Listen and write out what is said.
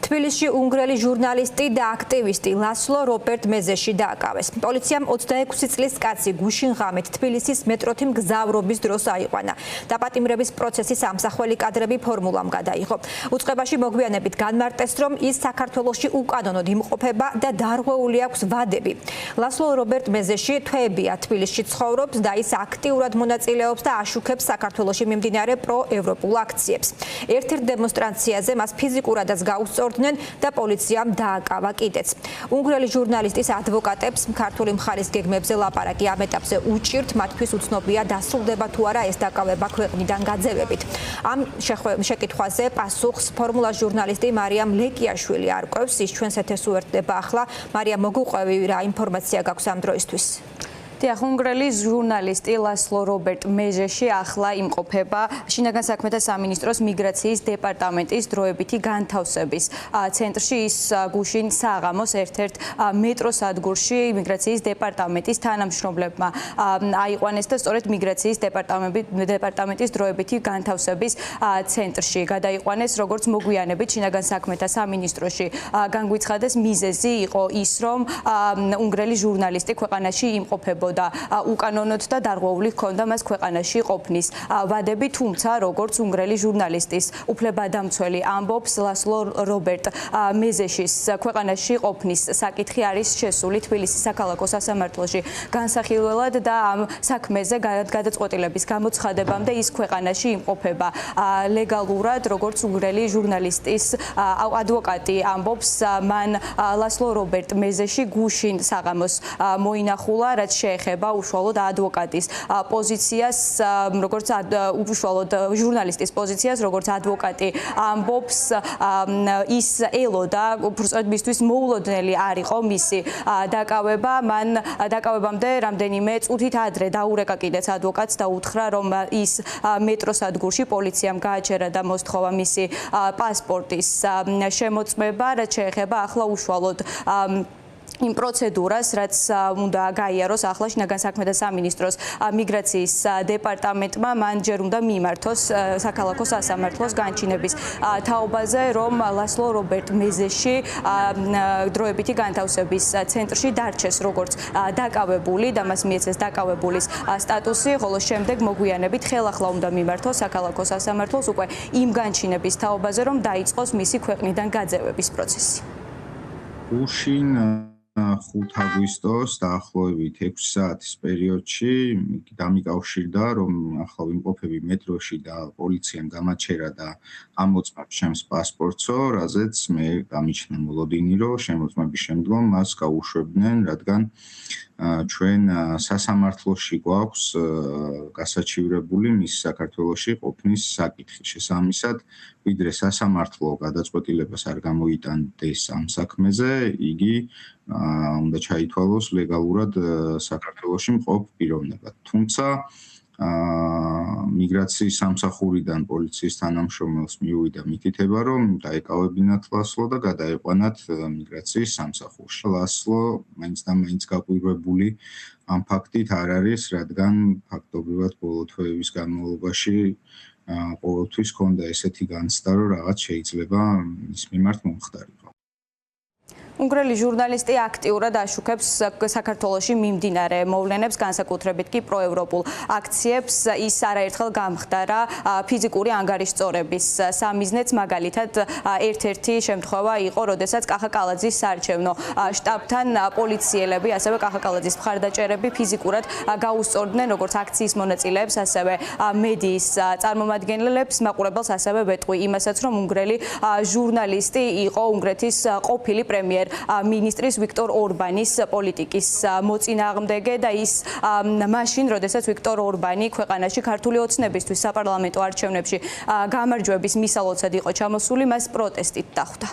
თბილისში უნგრელი ჟურნალისტი და აქტივისტი ლასლო რობერტ მეზეში დააკავეს. პოლიციამ 26 წლის კაცი გუშინ ღამით თბილისის მეტროთი მგზავრობის დროს აიყვანა. დაპატიმრების პროცესის ამსახველი კადრები ფორმულამ გადაიღო. უწყებაში მოგვიანებით განმარტეს, რომ ის საქართველოში უკანონოდ იმყოფება და დარღვეული აქვს ვადები. ლასლო რობერტ მეზეში თვეებია თბილისში ცხოვრობს და ის აქტიურად მონაწილეობს და აშუქებს საქართველოში მიმდინარე პროევროპულ აქციებს. ერთ-ერთ დემონსტრაციაზე მას ფიზიკურადაც გაუსწორდნენ და პოლიციამ დააკავა კიდეც. უნგრელი ჟურნალისტის ადვოკატებს ქართული მხარის გეგმებზე ლაპარაკი ამ ეტაპზე უჭირთ, მათთვის უცნობია დასრულდება თუ არა ეს დაკავება ქვეყნიდან გაძევებით. ამ შეკითხვაზე პასუხს ფორმულა ჟურნალისტი მარიამ ლეკიაშვილი არკვევს. ის ჩვენს ეთერს უერთდება ახლა. მარიამ, მოგუყვევი, რა ინფორმაცია გაქვს ამ დროისთვის? დიახ, უნგრელი ჟურნალისტი ლასლო რობერტ მეზეში ახლა იმყოფება შინაგან საქმეთა სამინისტროს მიგრაციის დეპარტამენტის დროებითი განთავსების ცენტრში. ის გუშინ საღამოს ერთ-ერთ მეტროსადგურში მიგრაციის დეპარტამენტის თანამშრომლებმა აიყვანეს და სწორედ მიგრაციის დეპარტამენტის დროებითი განთავსების ცენტრში გადაიყვანეს. როგორც მოგვიანებით შინაგან საქმეთა სამინისტროში განგვიცხადეს, მიზეზი იყო ის, რომ უნგრელი ჟურნალისტი ქვეყანაში იმყოფება და უკანონოდ და დარღვეული ჰქონდა მას ქვეყანაში ყოფნის ვადები, თუმცა როგორც უნგრელი ჟურნალისტის უფლებადამცველი ამბობს, ლასლო რობერტ მეზეშის ქვეყანაში ყოფნის საკითხი არის შესული თბილისის საქალაქო სასამართლოში განსახილველად და ამ საქმეზე გადაწყვეტილების გამოცხადებამდე ის ქვეყანაში იმყოფება ლეგალურად, როგორც უნგრელი ჟურნალისტის ადვოკატი ამბობს, მან ლასლო რობერტ მეზეში გუშინ საღამოს მოინახულა, რაც ეხება უშუალოდ ადვოკატის პოზიციას, როგორც უშუალოდ ჟურნალისტის პოზიციას, როგორც ადვოკატი ამბობს, ის ელოდა, უბრალოდ მისთვის მოულოდნელი არ იყო მისი დაკავება. მან დაკავებამდე რამდენიმე წუთით ადრე დაურეკა კიდეც ადვოკატს და უთხრა, რომ ის მეტროსადგურში პოლიციამ გააჩერა და მოსთხოვა მისი პასპორტის შემოწმება, რაც შეეხება ახლა უშუალოდ იმ პროცედურას, რაც უნდა გაიაროს ახლა შინაგან საქმეთა სამინისტროს მიგრაციის დეპარტამენტმა, მან ჯერ უნდა მიმართოს საქალაქო სასამართლოს განჩინების თაობაზე, რომ ლასლო რობერტ მეზეში დროებითი განთავსების ცენტრში დარჩეს როგორც დაკავებული და მას მიეცეს დაკავებულის სტატუსი, ხოლო შემდეგ მოგვიანებით ხელახლა უნდა მიმართოს საქალაქო სასამართლოს უკვე იმ განჩინების თაობაზე, რომ დაიწყოს მისი ქვეყნიდან გაძევების პროცესი. გუშინ 5 აგვისტოს დაახლოებით 6 საათის პერიოდში დამიკავშირდა, რომ ახლა ვიმყოფები მეტროში და პოლიციამ გამაჩერა და ამოწმა ჩემს პასპორტსო, რაზეც მე გამიჩნდა მოლოდინი, რომ შემოწმების შემდგომ მას გაუშვებდნენ, რადგან ჩვენ სასამართლოში გვაქვს გასაჩივრებული მის საქართველოში ყოფნის საკითხი. შესაბამისად, ვიდრე სასამართლო გადაწყვეტილებას არ გამოიტანდეს ამ საქმეზე, იგი უნდა ჩაითვალოს ლეგალურად საქართველოში მყოფ პიროვნებად. თუმცა მიგრაციის სამსახურიდან პოლიციის თანამშრომელს მიუვიდა მითითება, რომ დაეკავებინათ ლასლო და გადაეყვანათ მიგრაციის სამსახურში. ლასლო მაინც და მაინც გაკვირვებული ამ ფაქტით არ არის, რადგან ფაქტობრივად ბოლო თვეების განმავლობაში ყოველთვის ჰქონდა ესეთი განცდა, რომ რაღაც შეიძლება მის მიმართ მომხდარიყო. უნგრელი ჟურნალისტი აქტიურად აშუქებს საქართველოში მიმდინარე მოვლენებს, განსაკუთრებით კი პროევროპულ აქციებს. ის არაერთხელ გამხდარა ფიზიკური ანგარიშწორების სამიზნეც, მაგალითად ერთ-ერთი შემთხვევა იყო, როდესაც კახა კალაძის საარჩევნო შტაბთან პოლიციელები, ასევე კახა კალაძის მხარდაჭერები ფიზიკურად გაუსწორდნენ როგორც აქციის მონაწილეებს, ასევე მედიის წარმომადგენლებს, მაყურებელს ასევე ვეტყვი იმასაც, რომ უნგრელი ჟურნალისტი იყო უნგრეთის ყოფილი პრემიერ მინისტრის ვიქტორ ორბანის პოლიტიკის მოწინააღმდეგე და ის მაშინ, როდესაც ვიქტორ ორბანი ქვეყანაში ქართული ოცნებისთვის საპარლამენტო არჩევნებში გამარჯვების მისალოცად იყო ჩამოსული, მას პროტესტით დახვდა.